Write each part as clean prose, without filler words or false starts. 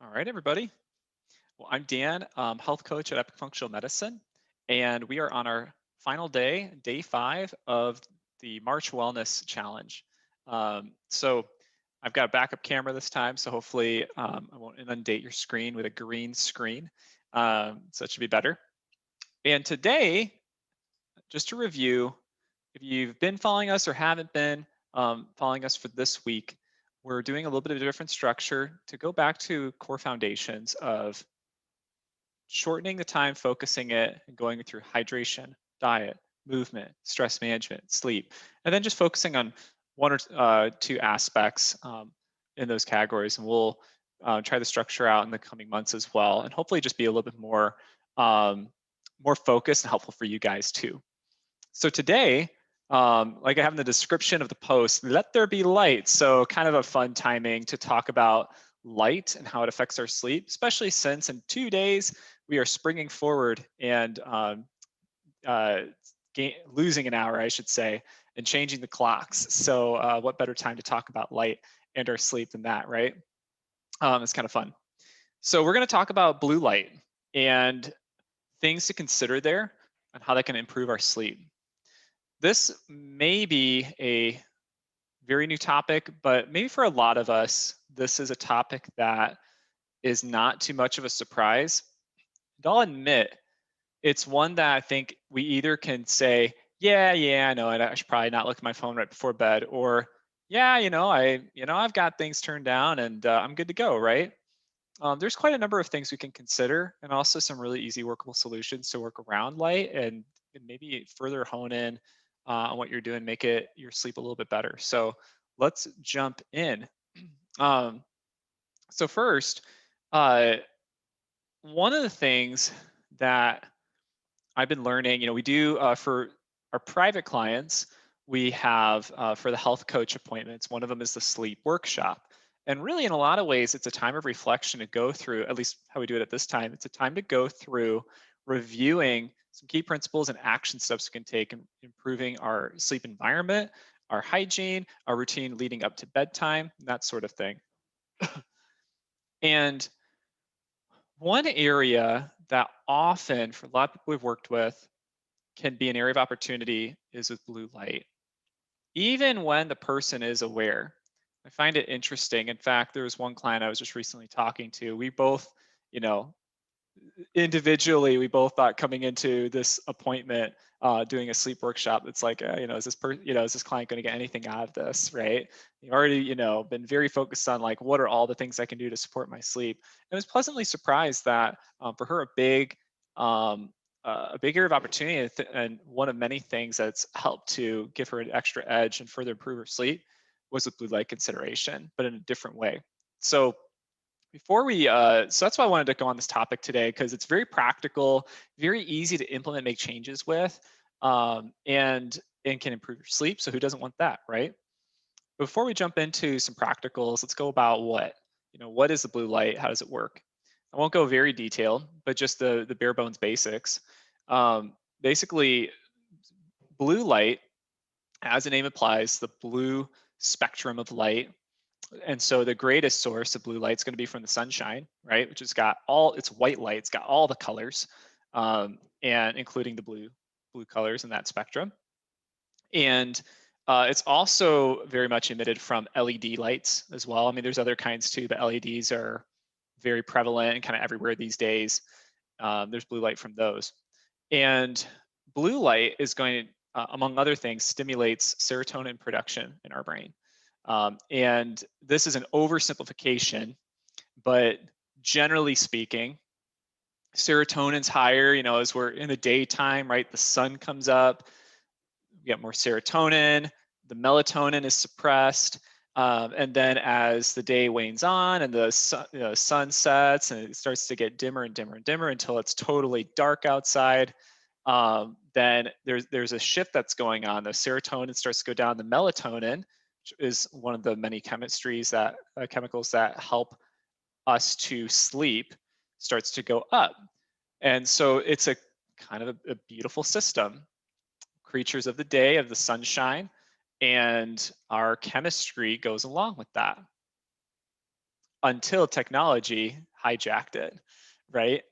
All right, everybody. Well, I'm Dan, health coach at Epic Functional Medicine, and we are on our final day, day 5 of the March Wellness Challenge. So I've got a backup camera this time, so hopefully I won't inundate your screen with a green screen. So it should be better. And today, just to review, if you've been following us or haven't been following us for this week, we're doing a little bit of a different structure to go back to core foundations of shortening the time, focusing it, and going through hydration, diet, movement, stress management, sleep, and then just focusing on one or two aspects in those categories. And we'll try the structure out in the coming months as well, and hopefully just be a little bit um, more focused and helpful for you guys too. So today, like I have in the description of the post, let there be light. So kind of a fun timing to talk about light and how it affects our sleep, especially since in 2 days we are springing forward and uh, losing an hour, I should say, and changing the clocks. So what better time to talk about light and our sleep than that, right? It's kind of fun. So we're going to talk about blue light and things to consider there and how that can improve our sleep. This may be a very new topic, but maybe for a lot of us, this is a topic that is not too much of a surprise. And I'll admit, it's one that I think we either can say, yeah, I know, I should probably not look at my phone right before bed, or yeah, I've got things turned down and I'm good to go, right? There's quite a number of things we can consider, and also some really easy workable solutions to work around light and maybe further hone in on what you're doing, make it your sleep a little bit better. So let's jump in. Um, so first, uh, one of the things that I've been learning, we do for our private clients, we have for the health coach appointments, one of them is the sleep workshop. And really, in a lot of ways, it's a time of reflection to go through, at least how we do it at this time. It's a time to go through reviewing some key principles and action steps we can take in improving our sleep environment, our hygiene, our routine leading up to bedtime, that sort of thing. And one area that often, for a lot of people we've worked with, can be an area of opportunity is with blue light, even when the person is aware. I find it interesting. In fact, there was one client I was just recently talking to. We both, you know, individually, we both thought coming into this appointment, doing a sleep workshop, it's like, is this client going to get anything out of this, right? You've already, been very focused on like, what are all the things I can do to support my sleep? And I was pleasantly surprised that for her, a big area of opportunity and one of many things that's helped to give her an extra edge and further improve her sleep was with blue light consideration, but in a different way. So before we, so that's why I wanted to go on this topic today, because it's very practical, very easy to implement, make changes with, and can improve your sleep. So who doesn't want that, right? Before we jump into some practicals, let's go about what is the blue light? How does it work? I won't go very detailed, but just the bare bones basics. Basically, blue light, as the name implies, the blue spectrum of light. And so the greatest source of blue light is going to be from the sunshine, right? Which has got it's white light, it's got all the colors, and including the blue colors in that spectrum. And it's also very much emitted from LED lights as well. I mean, there's other kinds too, but LEDs are very prevalent and kind of everywhere these days. There's blue light from those. And blue light is going to, among other things, stimulates serotonin production in our brain. And this is an oversimplification, but generally speaking, serotonin's higher, as we're in the daytime, right? The sun comes up, we get more serotonin, the melatonin is suppressed. And then as the day wanes on and the sun sets and it starts to get dimmer and dimmer and dimmer until it's totally dark outside, then there's a shift that's going on. The serotonin starts to go down. The melatonin, which is one of the many chemistries that chemicals that help us to sleep, starts to go up. And so it's a kind of a beautiful system. Creatures of the day, of the sunshine, and our chemistry goes along with that until technology hijacked it, right?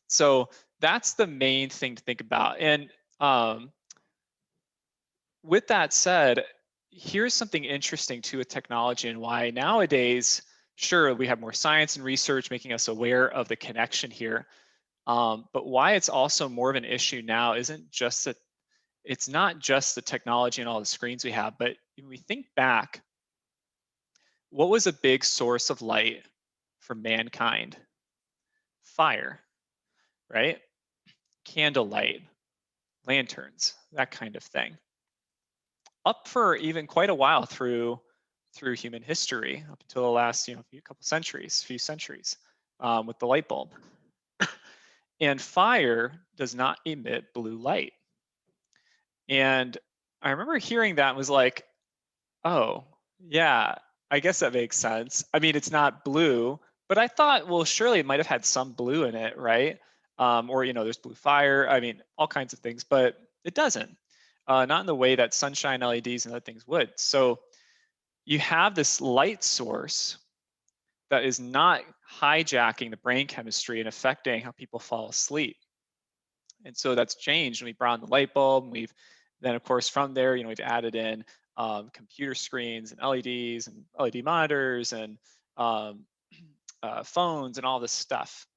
So that's the main thing to think about. And um, with that said, here's something interesting too with technology and why nowadays, sure, we have more science and research making us aware of the connection here. But why it's also more of an issue now isn't just that it's not just the technology and all the screens we have, but when we think back, what was a big source of light for mankind? Fire, right? Candlelight, lanterns, that kind of thing. Up for even quite a while through human history, up until the last few centuries, with the light bulb. And fire does not emit blue light. And I remember hearing that and was like, oh, yeah, I guess that makes sense. I mean, it's not blue, but I thought, well, surely it might have had some blue in it, right? Or, there's blue fire. I mean, all kinds of things, but it doesn't. Not in the way that sunshine LEDs and other things would. So you have this light source that is not hijacking the brain chemistry and affecting how people fall asleep. And so that's changed when we brought on the light bulb. And we've then, of course, from there, we've added in computer screens and LEDs and LED monitors and um, phones and all this stuff.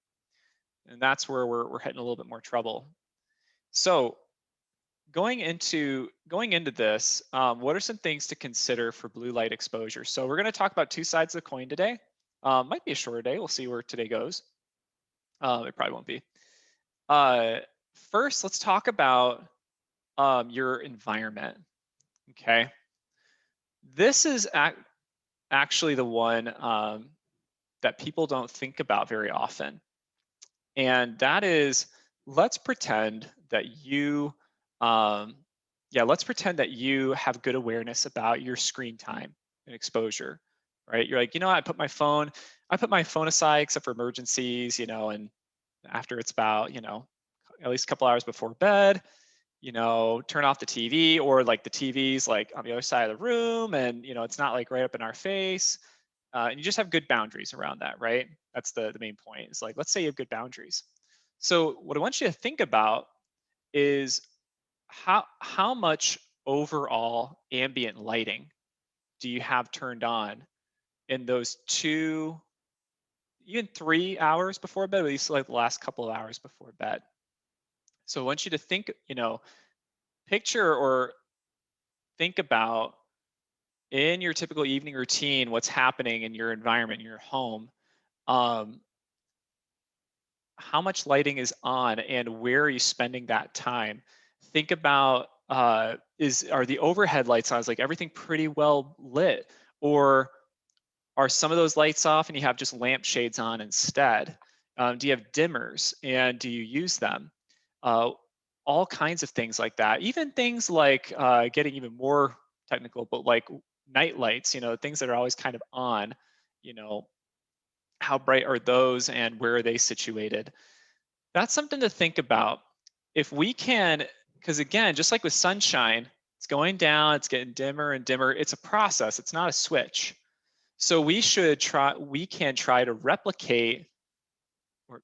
And that's where we're hitting a little bit more trouble. So going into this, what are some things to consider for blue light exposure? So we're going to talk about two sides of the coin today. Might be a shorter day. We'll see where today goes. It probably won't be. Uh, First, let's talk about your environment. Okay, this is actually the one that people don't think about very often, and that is, let's pretend that you, um, yeah, let's pretend that you have good awareness about your screen time and exposure, right? You're like, I put my phone aside except for emergencies, and after it's about, at least a couple hours before bed, turn off the TV, or like the TV's like on the other side of the room, and it's not like right up in our face. And you just have good boundaries around that, right? That's the main point. It's like, let's say you have good boundaries. So what I want you to think about is how much overall ambient lighting do you have turned on in those 2, even 3 hours before bed, at least like the last couple of hours before bed. So I want you to think, picture or think about in your typical evening routine what's happening in your environment, in your home. Um, how much lighting is on and where are you spending that time? Think about, are the overhead lights on? Is like everything pretty well lit, or are some of those lights off and you have just lampshades on instead? Do you have dimmers and do you use them? Uh, all kinds of things like that. Even things like, getting even more technical, but like night lights, things that are always kind of on, you know, how bright are those and where are they situated? That's something to think about. If we can, because again, just like with sunshine, it's going down, it's getting dimmer and dimmer. It's a process, it's not a switch. So we can try to replicate or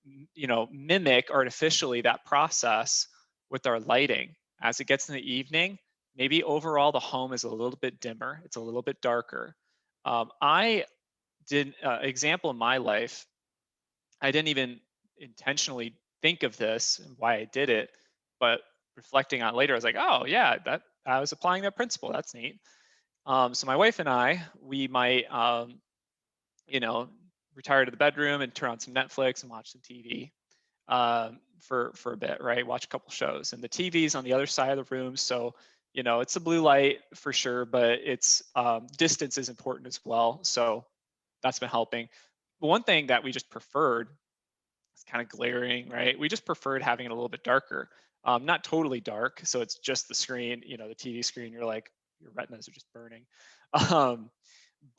mimic artificially that process with our lighting. As it gets in the evening, maybe overall the home is a little bit dimmer, it's a little bit darker. I did example in my life, I didn't even intentionally think of this and why I did it, but reflecting on it later, I was like, oh yeah, that I was applying that principle. That's neat. So my wife and I, we might, you know, retire to the bedroom and turn on some Netflix and watch some TV, for a bit, right? Watch a couple shows, and the TV's on the other side of the room, so it's a blue light for sure, but it's distance is important as well. So that's been helping. But one thing that we just preferred, it's kind of glaring, right? We just preferred having it a little bit darker, not totally dark, so it's just the screen, the TV screen. You're like, your retinas are just burning. Um,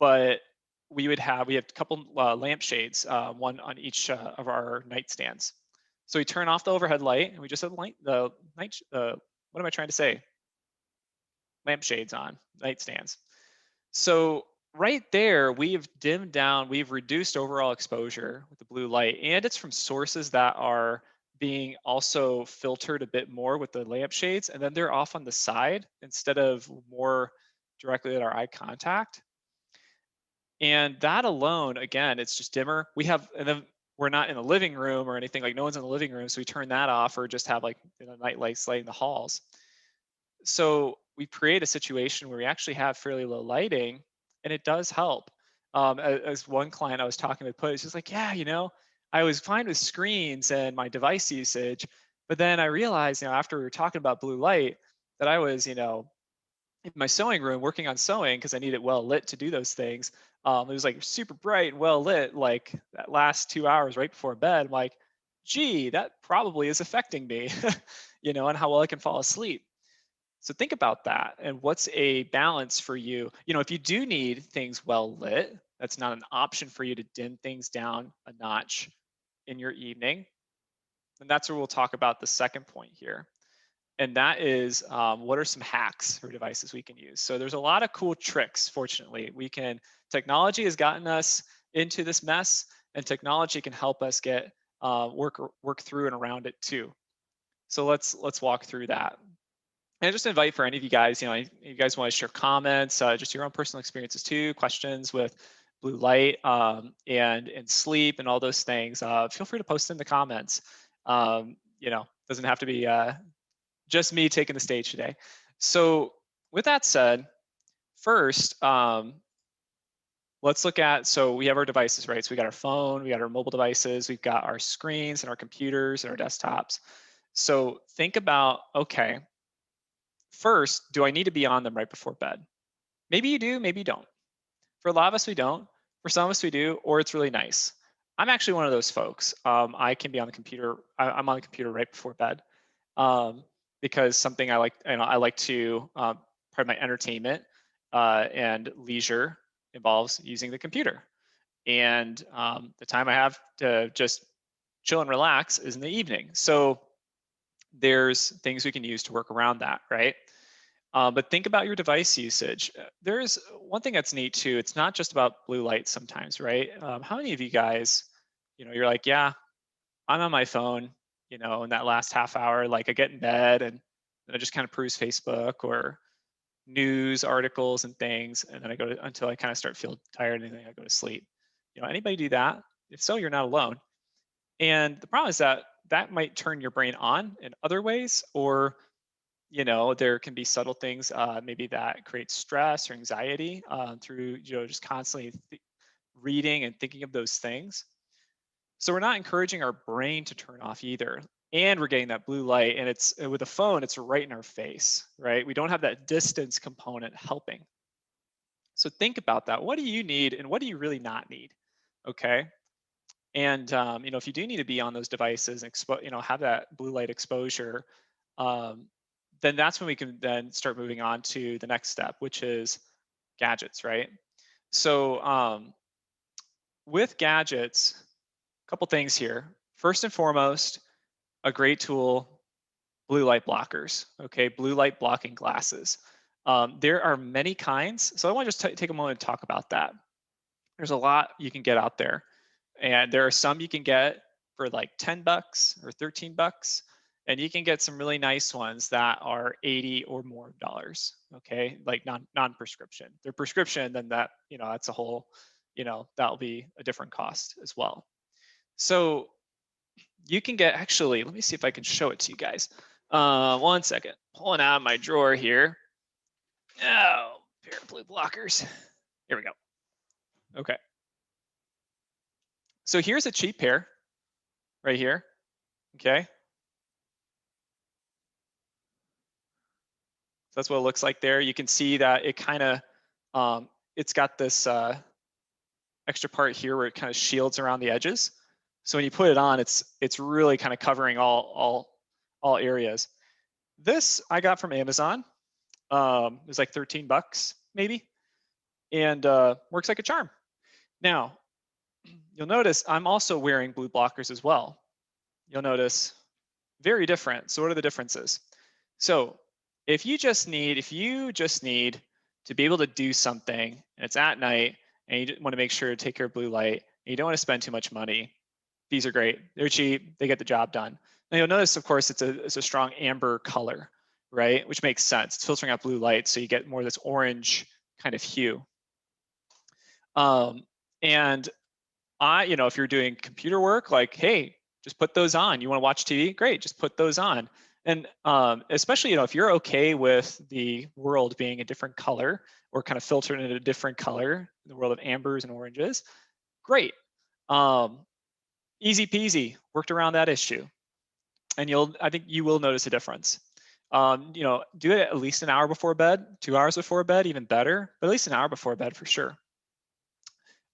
but we have a couple lampshades, one on each of our nightstands. So we turn off the overhead light, and we just have the night. What am I trying to say? Lampshades on nightstands. So right there, we've dimmed down, we've reduced overall exposure with the blue light, and it's from sources that are being also filtered a bit more with the lamp shades, and then they're off on the side instead of more directly at our eye contact. And that alone, again, it's just dimmer. We have, and then we're not in the living room or anything, like no one's in the living room, so we turn that off or just have like night lights light in the halls. So we create a situation where we actually have fairly low lighting, and it does help. As one client I was talking to put, it's just like, yeah, I was fine with screens and my device usage, but then I realized, after we were talking about blue light, that I was, in my sewing room working on sewing because I need it well lit to do those things. It was like super bright and well lit, like that last 2 hours right before bed. I'm like, gee, that probably is affecting me, and how well I can fall asleep. So think about that and what's a balance for you. If you do need things well lit, that's not an option for you to dim things down a notch in your evening. And that's where we'll talk about the second point here. And that is what are some hacks for devices we can use? So there's a lot of cool tricks, fortunately. Technology has gotten us into this mess, and technology can help us get work through and around it too. So let's walk through that. And I just invite for any of you guys, if you guys want to share comments, just your own personal experiences too, questions with blue light and sleep and all those things. Feel free to post in the comments. Doesn't have to be just me taking the stage today. So with that said, first, let's look at, so we have our devices, right? So we got our phone, we got our mobile devices, we've got our screens and our computers and our desktops. So think about, okay, first, do I need to be on them right before bed? Maybe you do, maybe you don't. For a lot of us, we don't. For some of us, we do, or it's really nice. I'm actually one of those folks. I can be on the computer. I'm on the computer right before bed um, because something I like to part of my entertainment and leisure involves using the computer. And the time I have to just chill and relax is in the evening. So there's things we can use to work around that, right? But think about your device usage. There's one thing that's neat too. It's not just about blue light sometimes, right? How many of you guys, you're like, yeah, I'm on my phone, in that last half hour, like I get in bed and then I just kind of peruse Facebook or news articles and things, and then I go to until I kind of start feeling tired and then I go to sleep. Anybody do that? If so, you're not alone. And the problem is that that might turn your brain on in other ways, or there can be subtle things maybe that create stress or anxiety through just constantly reading and thinking of those things. So we're not encouraging our brain to turn off either. And we're getting that blue light, and it's with a phone, it's right in our face, right? We don't have that distance component helping. So think about that. What do you need and what do you really not need? Okay. And if you do need to be on those devices and have that blue light exposure, um, then that's when we can then start moving on to the next step, which is gadgets, right? So with gadgets, a couple things here. First and foremost, a great tool, blue light blockers, okay? Blue light blocking glasses. There are many kinds. So I want to just take a moment to talk about that. There's a lot you can get out there. And there are some you can get for like 10 bucks or 13 bucks. And you can get some really nice ones that are 80 or more dollars. Okay. Like non-prescription. They're prescription, then that's a whole, that'll be a different cost as well. So you can get, actually, let me see if I can show it to you guys. One second. Pulling out my drawer here. Oh, pair of blue blockers. Here we go. Okay. So here's a cheap pair right here. Okay. So that's what it looks like there. You can see that it kind of, it's got this extra part here where it kind of shields around the edges. So when you put it on, it's really kind of covering all areas. This I got from Amazon. It was like 13 bucks maybe, and works like a charm. Now, you'll notice I'm also wearing blue blockers as well. You'll notice very different. So what are the differences? So if you just need to be able to do something, and it's at night, and you want to make sure to take care of blue light, and you don't want to spend too much money, these are great. They're cheap. They get the job done. Now you'll notice, of course, it's a strong amber color, right? Which makes sense. It's filtering out blue light, so you get more of this orange kind of hue. And if you're doing computer work, like, hey, just put those on. You want to watch TV? Great, just put those on. And especially, if you're okay with the world being a different color or kind of filtered in a different color, the world of ambers and oranges, great. Easy peasy, worked around that issue. And I think you will notice a difference. Do it at least an hour before bed, 2 hours before bed, even better, but at least an hour before bed for sure.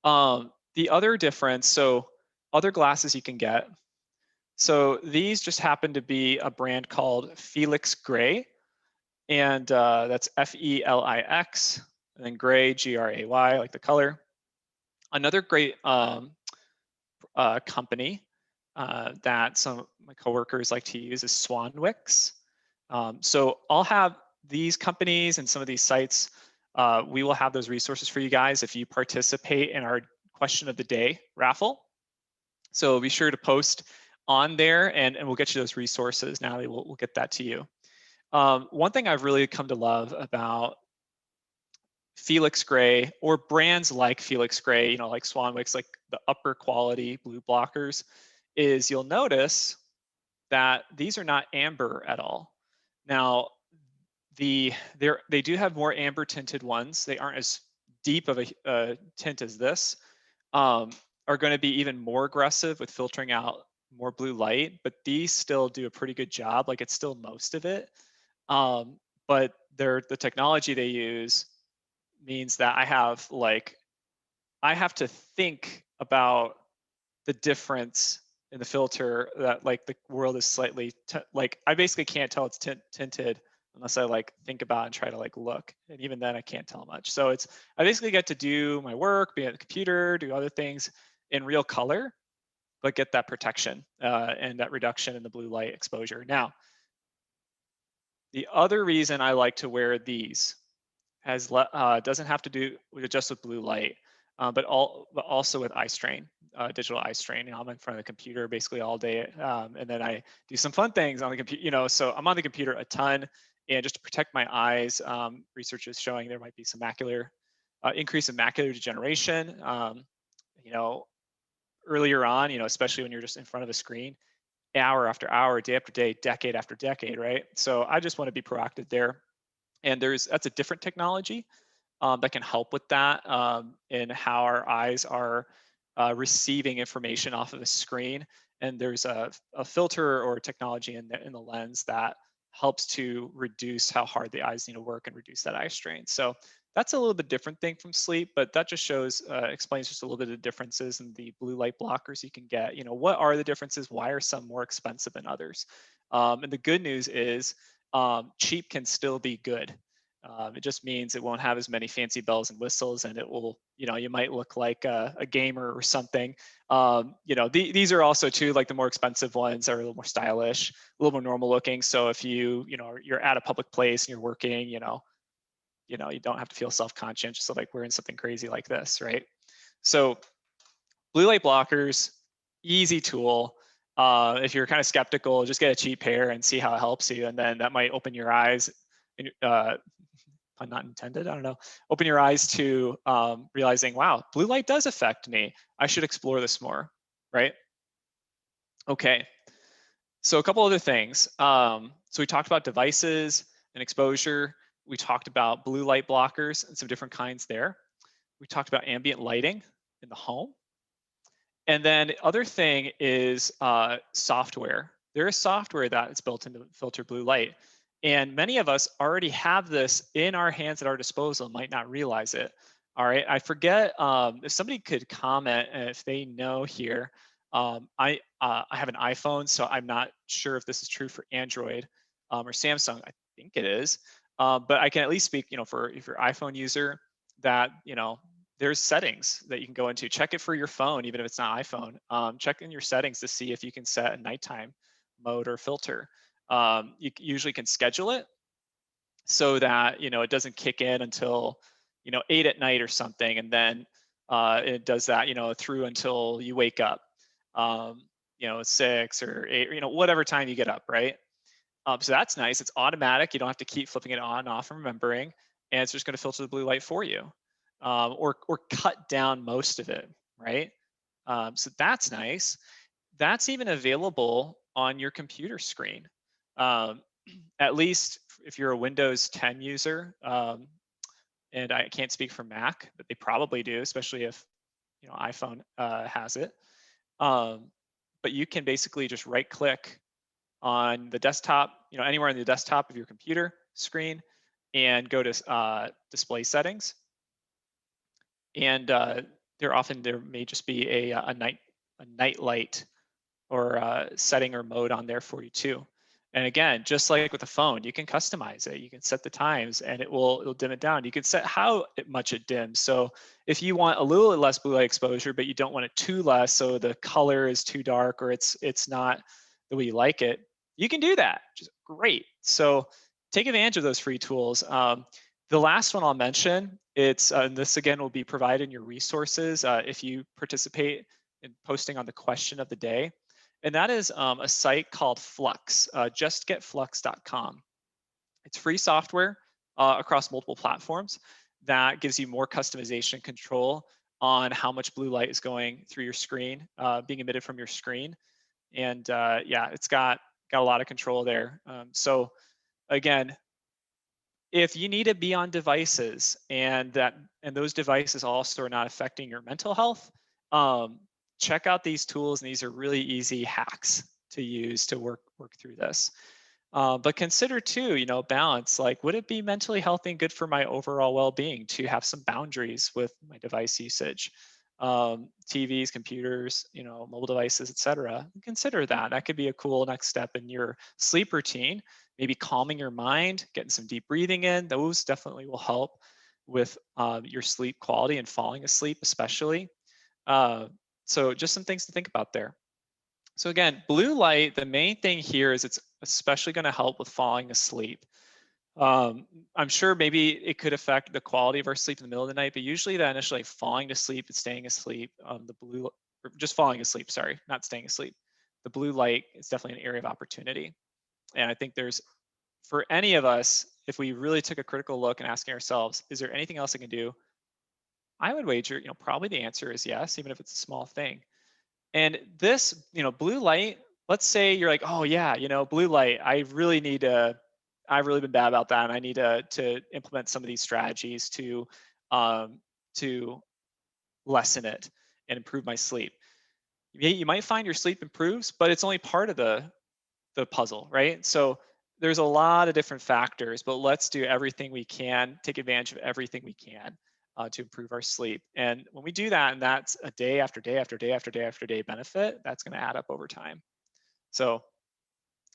The other difference, so other glasses you can get. So these just happen to be a brand called Felix Gray, and that's Felix, and then Gray, Gray, like the color. Another great company that some of my coworkers like to use is Swanwick's. So I'll have these companies and some of these sites. We will have those resources for you guys if you participate in our question of the day raffle. So be sure to post on there, and we'll get you those resources. Natalie, we'll get that to you. One thing I've really come to love about Felix Gray or brands like Felix Gray, like Swanwick's, like the upper quality blue blockers, is you'll notice that these are not amber at all. Now, they do have more amber tinted ones. They aren't as deep of a tint as this. Are going to be even more aggressive with filtering out more blue light, but these still do a pretty good job. Like, it's still most of it. But the technology they use means that I have to think about the difference in the filter, that like the world is slightly like I basically can't tell it's tinted unless I think about and try to look, and even then I can't tell much. So I basically get to do my work, be at the computer, do other things in real color, but get that protection and that reduction in the blue light exposure. Now, the other reason I like to wear these doesn't have to do just with blue light, but also with eye strain, digital eye strain. I'm in front of the computer basically all day, and then I do some fun things on the computer. So I'm on the computer a ton, and just to protect my eyes, research is showing there might be some increase in macular degeneration. Earlier on, especially when you're just in front of a screen, hour after hour, day after day, decade after decade, right? So I just want to be proactive there. And that's a different technology that can help with that in how our eyes are receiving information off of a screen. And there's a filter or technology in the lens that helps to reduce how hard the eyes need to work and reduce that eye strain. So that's a little bit different thing from sleep, but that just explains just a little bit of differences in the blue light blockers you can get. What are the differences? Why are some more expensive than others? And the good news is cheap can still be good. It just means it won't have as many fancy bells and whistles, and it will, you might look like a gamer or something. These are also too, like the more expensive ones are a little more stylish, a little more normal looking. So if you're at a public place and you're working, you don't have to feel self-conscious of wearing something crazy like this, right? So blue light blockers, easy tool. If you're kind of skeptical, just get a cheap pair and see how it helps you, and then that might open your eyes. Pun not intended, I don't know, open your eyes to realizing, wow, blue light does affect me. I should explore this more, right? Okay, so a couple other things. So we talked about devices and exposure. We talked about blue light blockers and some different kinds there. We talked about ambient lighting in the home. And then the other thing is software. There is software that is built into filter blue light. And many of us already have this in our hands at our disposal, might not realize it. All right, I forget if somebody could comment if they know here. I have an iPhone, so I'm not sure if this is true for Android or Samsung. I think it is, but I can at least speak, for if you're an iPhone user, that there's settings that you can go into. Check it for your phone, even if it's not iPhone. Check in your settings to see if you can set a nighttime mode or filter. You usually can schedule it, so that, it doesn't kick in until, 8 at night or something. And then it does that, through until you wake up, 6 or 8, whatever time you get up, right? So that's nice. It's automatic. You don't have to keep flipping it on and off and remembering, and it's just going to filter the blue light for you, or cut down most of it, right? So that's nice. That's even available on your computer screen. Um, at least if you're a Windows 10 user, and I can't speak for Mac, but they probably do, especially if iPhone has it. Um, but you can basically just right click on the desktop, anywhere on the desktop of your computer screen, and go to display settings. And there may just be a night light or setting or mode on there for you too. And again, just like with the phone, you can customize it. You can set the times, and it'll dim it down. You can set how much it dims. So if you want a little less blue light exposure, but you don't want it too less, so the color is too dark or it's not the way you like it, you can do that, which is great. So take advantage of those free tools. The last one I'll mention, and this again will be provided in your resources if you participate in posting on the question of the day, and that is a site called Flux, justgetflux.com. It's free software across multiple platforms that gives you more customization control on how much blue light is going through your screen, being emitted from your screen. And yeah, it's got a lot of control there. So again, if you need to be on devices and those devices also are not affecting your mental health, um, check out these tools, and these are really easy hacks to use to work through this. But consider too, balance. Like, would it be mentally healthy and good for my overall well-being to have some boundaries with my device usage? TVs, computers, mobile devices, etc. Consider that. That could be a cool next step in your sleep routine. Maybe calming your mind, getting some deep breathing in. Those definitely will help with your sleep quality and falling asleep, especially. Uh, so just some things to think about there. So again, blue light, the main thing here is it's especially going to help with falling asleep. I'm sure maybe it could affect the quality of our sleep in the middle of the night, but usually that initially falling to sleep and staying asleep, or just falling asleep, sorry, not staying asleep. The blue light is definitely an area of opportunity. And I think for any of us, if we really took a critical look and asking ourselves, is there anything else I can do? I would wager, probably the answer is yes, even if it's a small thing. And this, blue light, let's say you're like, oh yeah, blue light, I've really been bad about that. And I need to implement some of these strategies um, to lessen it and improve my sleep. You might find your sleep improves, but it's only part of the puzzle, right? So there's a lot of different factors, but let's do everything we can, take advantage of everything we can to improve our sleep. And when we do that, and that's a day after day after day after day after day benefit, that's going to add up over time. So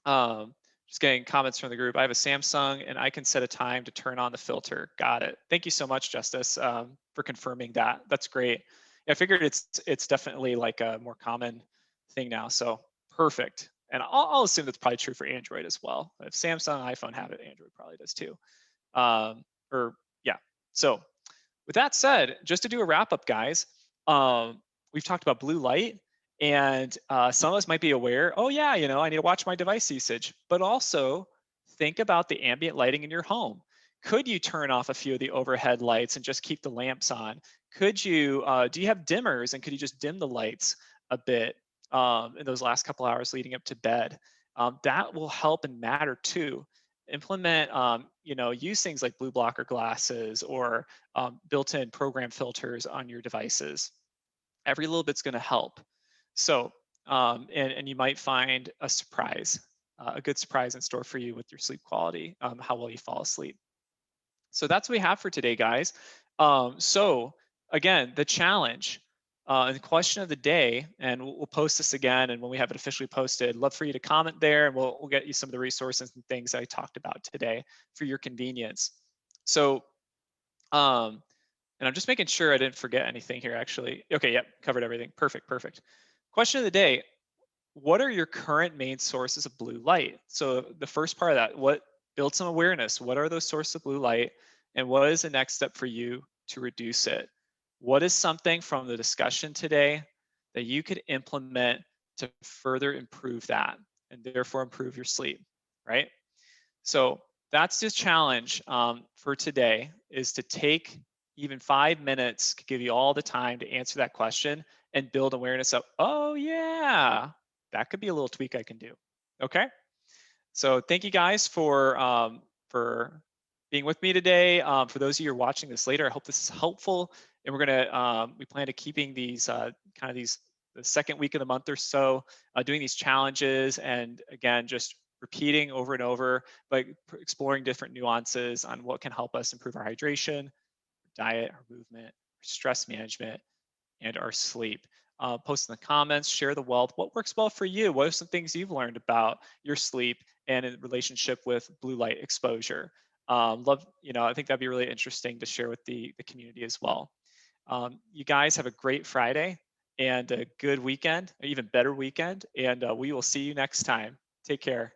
um, just getting comments from the group. I have a Samsung and I can set a time to turn on the filter. Got it. Thank you so much, Justice, for confirming that. That's great. I figured it's definitely like a more common thing now. So perfect. And I'll assume that's probably true for Android as well. If Samsung and iPhone have it, Android probably does too. Or yeah. So with that said, just to do a wrap up, guys, we've talked about blue light, and some of us might be aware, oh yeah, I need to watch my device usage, but also think about the ambient lighting in your home. Could you turn off a few of the overhead lights and just keep the lamps on? Could you, do you have dimmers, and could you just dim the lights a bit in those last couple hours leading up to bed? That will help and matter too. Implement, use things like blue blocker glasses or built-in program filters on your devices. Every little bit's going to help. So, and you might find a good surprise in store for you with your sleep quality, how well you fall asleep. So that's what we have for today, guys. So again, the challenge and the question of the day, and we'll post this again, and when we have it officially posted, love for you to comment there, and we'll get you some of the resources and things I talked about today for your convenience. So, and I'm just making sure I didn't forget anything here, actually. Okay, yep, covered everything. Perfect, perfect. Question of the day: what are your current main sources of blue light? So the first part of that, Build some awareness. What are those sources of blue light? And what is the next step for you to reduce it? What is something from the discussion today that you could implement to further improve that and therefore improve your sleep, right? So that's the challenge for today is to take even 5 minutes, could give you all the time to answer that question and build awareness of, oh yeah, that could be a little tweak I can do. Okay. So thank you guys for being with me today. For those of you who are watching this later, I hope this is helpful. And we plan to keeping these kind of these the second week of the month or so, doing these challenges, and again just repeating over and over, but exploring different nuances on what can help us improve our hydration, diet, our movement, stress management, and our sleep. Post in the comments, share the wealth. What works well for you? What are some things you've learned about your sleep and in relationship with blue light exposure? I think that'd be really interesting to share with the community as well. You guys have a great Friday and a good weekend, an even better weekend, and we will see you next time. Take care.